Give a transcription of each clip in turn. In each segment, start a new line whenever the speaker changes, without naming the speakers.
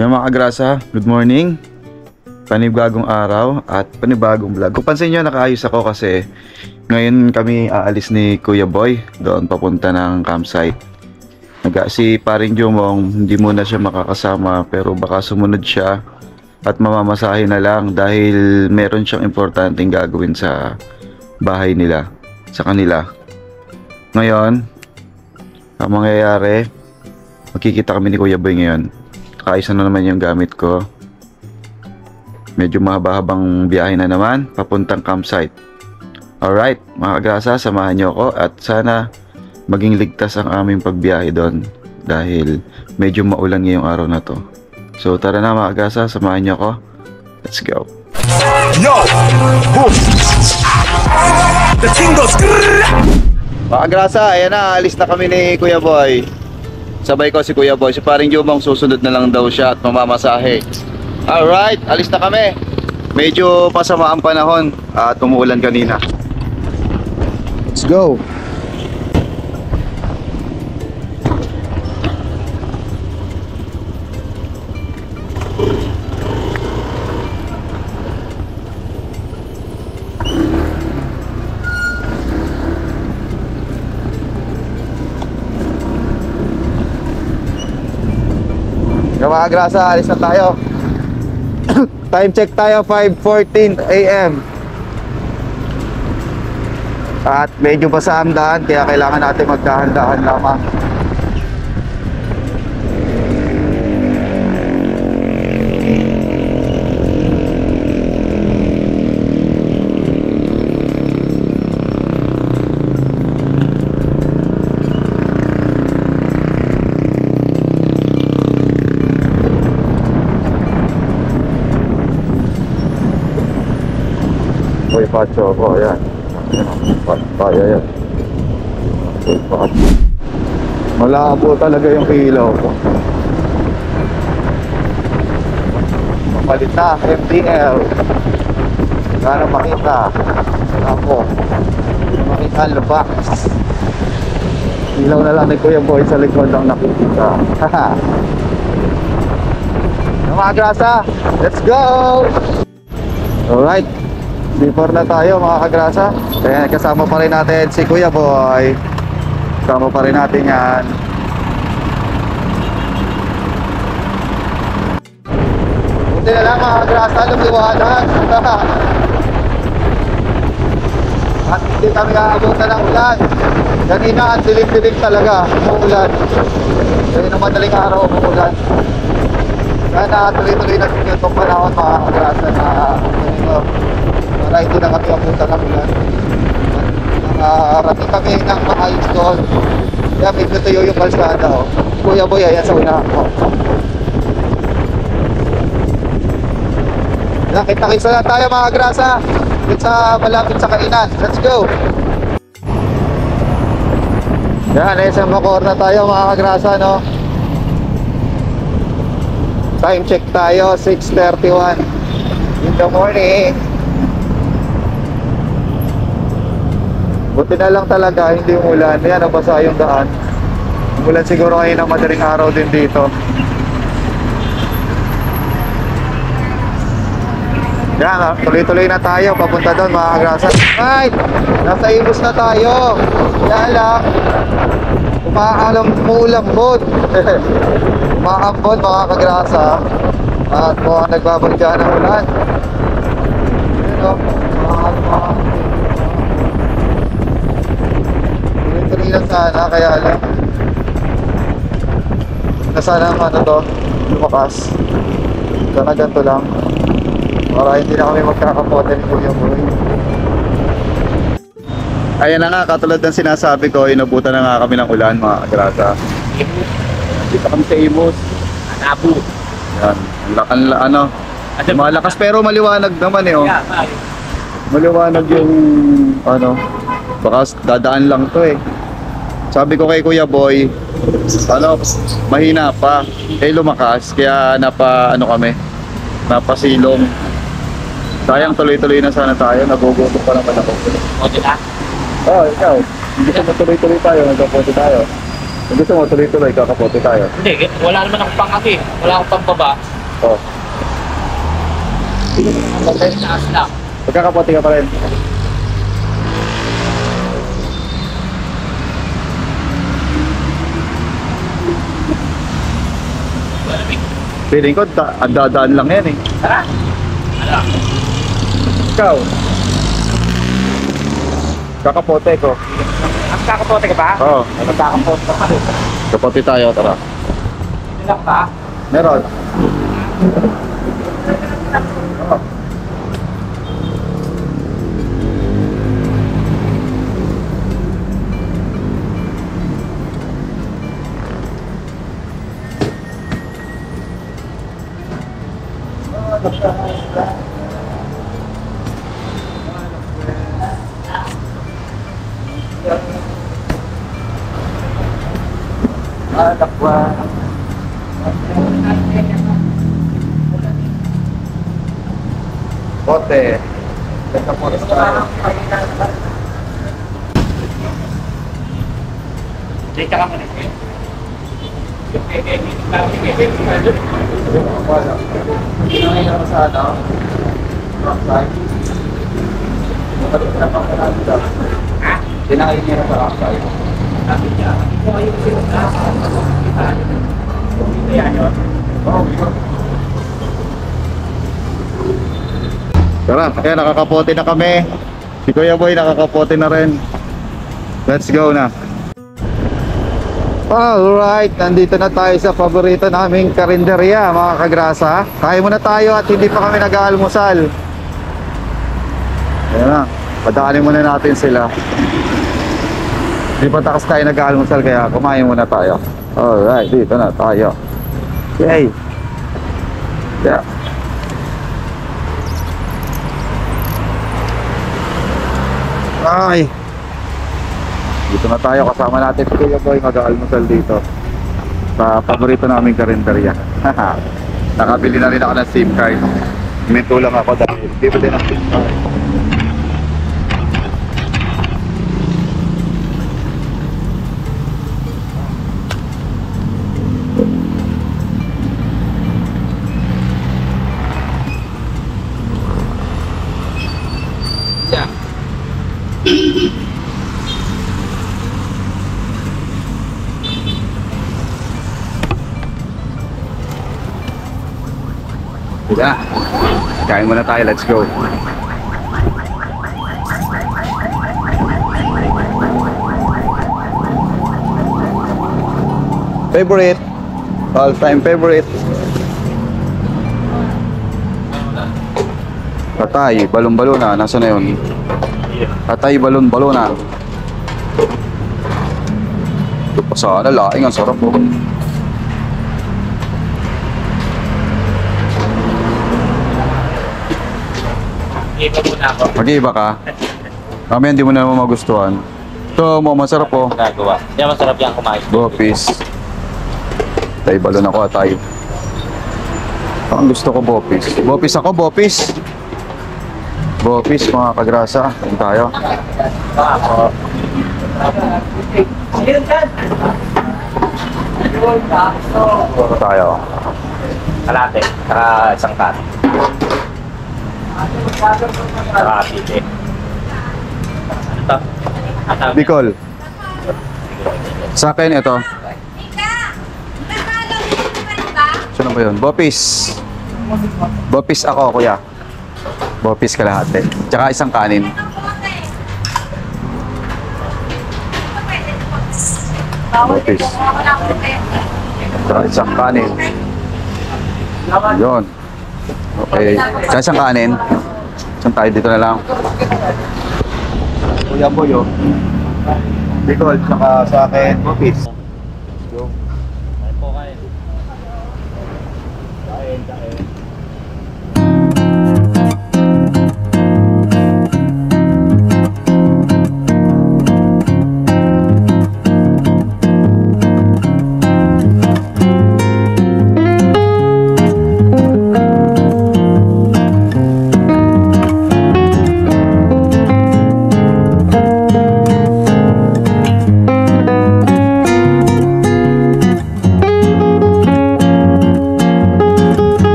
Yung mga kagrasa, good morning. Panibagong araw at panibagong vlog. Kung pansin nyo, nakaayos ako kasi ngayon kami aalis ni Kuya Boy doon papunta ng campsite. Si paring Jumong, hindi muna siya makakasama pero baka sumunod siya at mamamasahe na lang dahil meron siyang importanteng gagawin sa bahay nila, sa kanila. Ngayon, ang mangyayari, magkikita kami ni Kuya Boy ngayon. Kaayos na naman yung gamit ko. Medyo mahaba-habang biyahe na naman papuntang campsite. Alright, mga kagrasa, samahan nyo ako at sana maging ligtas ang aming pagbiyahe doon dahil medyo maulan ngayong araw na to. So tara na mga kagrasa, samahan nyo ako. Let's go. Yo! The king goes. Mga kagrasa, ayan na, alis na kami ni Kuya Boy. Sabay ko si Kuya Boy, si paring Jumong susunod na lang daw siya at mamamasahe. Alright, alis na kami. Medyo pasama ang panahon at umuulan kanina. Let's go. Mga kagrasa, alis na tayo. Time check tayo, 5:14 AM. At medyo basa ang daan, kaya kailangan natin magdahan-dahan lamang. Uy, pacho ako, ayan. Kaya yan. Uy, pacho. Malabo talaga yung kilaw ko. Mapalit na, MDL. Gana makita. Ako. Makita ang lubak. Ilaw na lang ni Kuya Boy sa likod ang nakikita. Haha. Mga grasa, let's go! Alright. Before na tayo mga kagrasa. Kaya kasama pa rin natin si Kuya Boy. Kasama pa rin natin yan. Buti na lang mga kagrasa, lumiwanag. At hindi kami aabutan ng ulan. Kanina at dilig-dilig talaga umuulan. Kaya na madaling araw umuulan. Kaya tuloy-tuloy na itong panahon mga kagrasa na para hindi na kami apunta ng ulan. Nakarating kami ng maayos doon. Kaya medyo tuyo yung kalsada. Oh. Kuya Boy, ayan sa unahan ko. Kita-kita na tayo mga grasa. Dito sa malapit sa kainan. Let's go! Yan, SM Bacoor na tayo mga kagrasa, no? Time check tayo, 6:31 in the morning. Buti na lang talaga, hindi umulan. Yan, nabasa yung daan. Umulan siguro ngayon ng madaling araw din dito. Yan, tuloy-tuloy na tayo. Papunta doon mga kagrasa. Right! Nasa Imus na tayo. Yan lang. Umuulambot. Umaambot mga kagrasa. At mukhang nagbabagyan ng ulan. Yan o. Tuloy lang sana, kaya lang sana ang ano to, lumakas. Sana ganito lang para hindi na kami magkakapote ni Kuya Boy. Ayan na nga, katulad ng sinasabi ko, inabutan na nga kami ng ulan mga kagrasa. Dito kami sa Imus, Anabu. Yan, ano, malakas pero maliwanag naman eh oh. Maliwanag yung ano, baka dadaan lang to eh. Sabi ko kay Kuya Boy, ano, mahina pa, lumakas, kaya napasilong. Sayang, tuloy-tuloy na sana tayo, nagugutom pa naman ako.
Kote na?
Oo, ikaw, hindi ko matuloy-tuloy tayo, nagkapote tayo. Kung gusto mo, tuloy-tuloy, kakapote tayo.
Hindi, wala naman akong pang-ati. Wala akong pang-baba.
Oh.
Pag-taas taas lang.
Magkakapote ka pa rin. Feeling ko, ang dadaan lang yan eh.
Tara! Ano?
Ikaw? Kakapote ko.
Ang kakapote ka ba?
Oo.
Ay, magkakapote ka pa.
Kapote tayo, tara.
Silak ba?
Meron. Alakwa. Pote. Kapote tayo.
Dito ka muna.
Pinangin ako sa ano? Rockside. Pinangin niya sa rockside. Tara, ayan, nakakapote na kami. Si Kuya Boy nakakapote na rin. Let's go na. Alright, nandito na tayo sa paborito naming karinderya, mga kagrasa. Kain muna tayo at hindi pa kami nag-aalmusal. Ayan na, padaanin muna natin sila. Hindi pa takas tayo nag-aalmusal kaya kumain muna tayo. Alright, dito na tayo. Yay! Yeah. Ay! Dito na tayo, kasama natin si Kuya Boy, mag-aalmusal dito sa paborito naming karinderya. Nakabili na rin ako ng SIM card. Minto lang ako dahil bibili ng SIM card.
Yeah.
Diba? Kain muna tayo, let's go. Favorite? All-time favorite? Tatay, balon-balona. Nasaan na yun? Tatay, balon-balona. Ito pa sana, laing. Ang sarap po.
Iba muna ako.
Mag-iiba ka? Mamaya hindi mo na naman magustuhan. Ito mo, masarap po.
Nagawa. Hindi masarap yan kumain.
Bopis. Tay, balon ako, tay. Ang gusto ko, Bopis. Bopis ako, Bopis. Bopis, mga kagrasa. Ayun tayo.
Ako.
Ito tayo.
Kalate. Saka isang kat. Saka pili. Ano to?
Bicol. Sa akin, ito. Sino ba yun? Bopis. Bopis ako, kuya. Bopis kalahati. Tsaka isang kanin. Bopis. Tsaka isang kanin. Yun. Okay. Tsaka isang kanin. Saan tayo? Dito na lang. Kuya Boyo. Bicol, tsaka sa akin. Bopis.
Kain po kain. Kain, kain.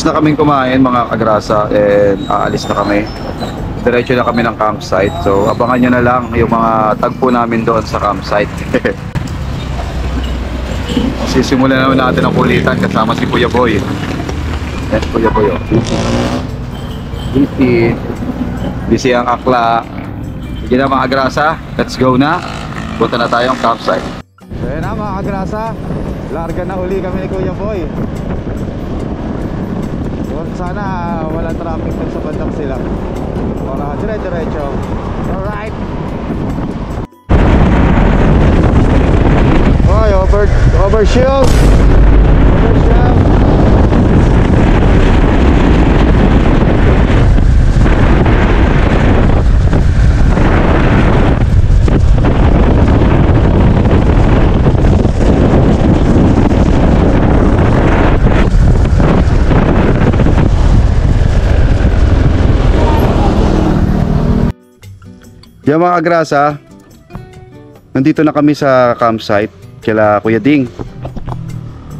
Tapos na kaming kumain mga kagrasa and aalis na kami. Diretso na kami ng campsite. So abangan nyo na lang yung mga tagpo namin doon sa campsite. Sisimulan naman natin ang kulitan kasama si Kuya Boy. Yes, Kuya Boy. Busy ang akla. Sige na mga kagrasa, let's go na. Punta na tayong campsite. Ayan na mga kagrasa, larga na uli kami ni Kuya Boy. Sana walang traffic dun sa bandang sila para dire-diretso. Alright. Oy, overshield. Yan mga kagrasa, nandito na kami sa campsite kila Kuya Ding.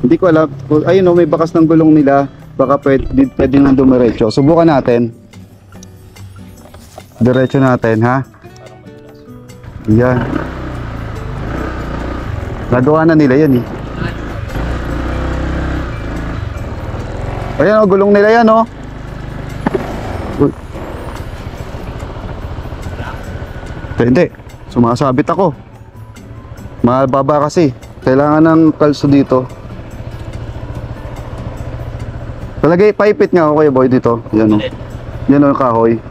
Hindi ko alam, ayun o, may bakas ng gulong nila. Baka pwede nang dumiretso. Subukan natin. Diretso natin, ha? Yan. Nagawa na nila yan eh. Ayan o, gulong nila yan o. Hindi, sumasabit ako. Mababa kasi. Kailangan ng kalso dito. Palagay, paipit nga ako Kuya Boy dito. Yan o. Yan o yung kahoy.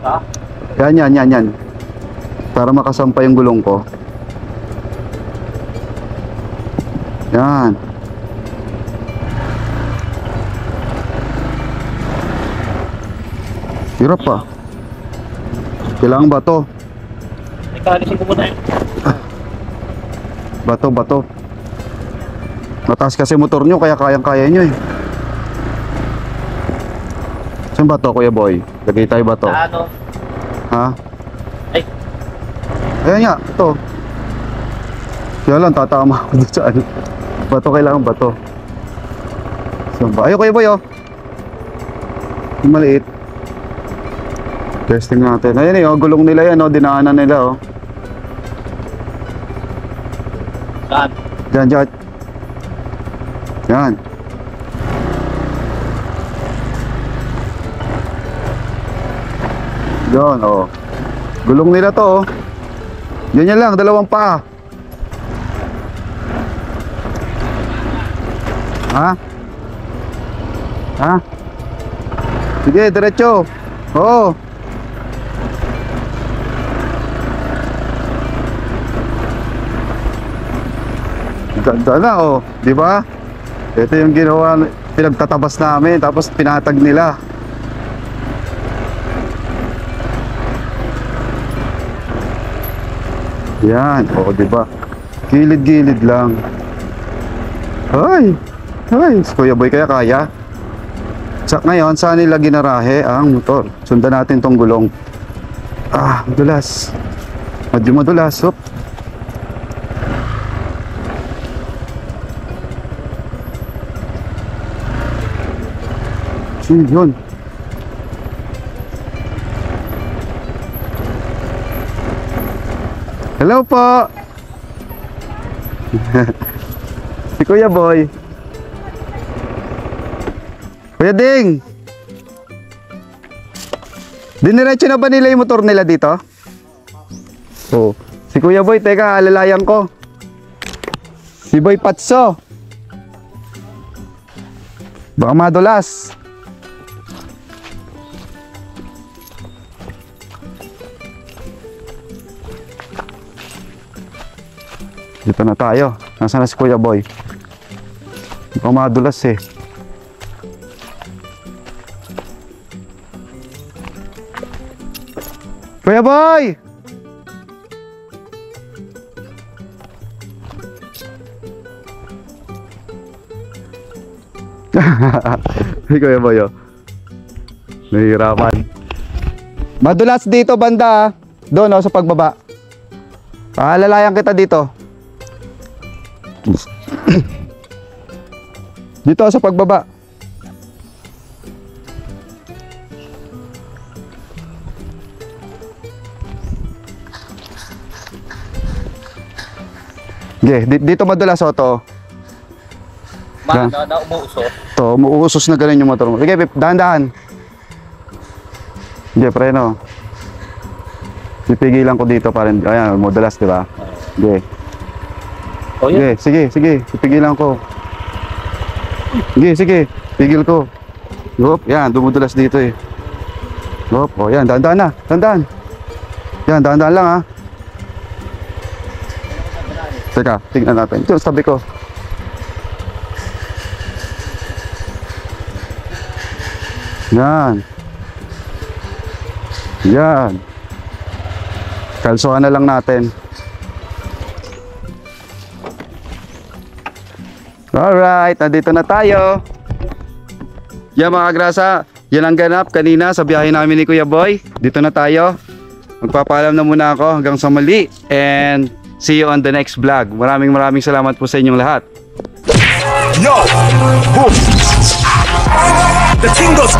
Yan. Para makasampa yung gulong ko. Yan. Hirap pa. Kailangan ba to?
Ikalisin ko muna yun.
Bato. Mataas kasi motor nyo, kaya kayang-kaya nyo eh. Saan ba to, Kuya Boy? Lagay tayo ba to?
Ano?
Ha?
Ay.
Ayan nga, ito. Kaya lang, tatama ako dito sa ano. Bato, kailangan bato. Saan ba? Ayun, Kuya Boy, oh. Yung maliit. Testing natin. Ayan eh, oh, gulong nila yan, oh. Dinaanan nila, oh.
Saan?
Diyan. Yan. Yan, oh. Gulong nila to, oh. Yan lang, dalawang paa. Ha? Sige, diretso. Oo. Ganda na, oh, di ba? Ito yung ginawa, pinagtatabas namin, tapos pinatag nila. Yan, oh, di ba? Gilid-gilid lang. Ay, si Kuya Boy kaya. Ngayon, saan nila ginarahe ang motor? Sundan natin tong gulong. Madulas. Medyo madulas, oh. Yun. Hello po. Si Kuya Boy. Kuya Ding. Diniretso na ba nila yung motor nila dito? Oh. Si Kuya Boy, teka, alalayan ko. Si Boy Patso. Baka madulas. Dito na tayo. Nasaan na si Kuya Boy? Baka madulas eh. Kuya Boy! Si Kuya Boy, oh. Nahihirapan. Madulas dito banda, doon, oh, sa pagbaba. Paalalayan kita dito. Dito sa pagbaba. Okay, dito madulas o to.
Na umuuso.
To, umuusos na ganun yung motor mo. Sige, Pip, dahan-dahan. Sige, preno. Pipigilan ko dito para, ayan, madulas, di ba? Sige.
O yun.
Sige, sige, pipigilan ko. Sige, pigil ko. Hop, yan, dumudulas dito eh. Hop, o yan, dahan-dahan na, dahan-dahan. Yan, dahan-dahan lang ha. Teka, tingnan natin. Ito, sabi ko. Yan. Yan. Kalsuhan na lang natin. Alright, nandito na tayo. Yan mga grasa, yan ang ganap kanina sa biyahe namin ni Kuya Boy. Dito na tayo. Magpapaalam na muna ako hanggang sa muli. And see you on the next vlog. Maraming salamat po sa inyong lahat.
Yo! Boom! The thing goes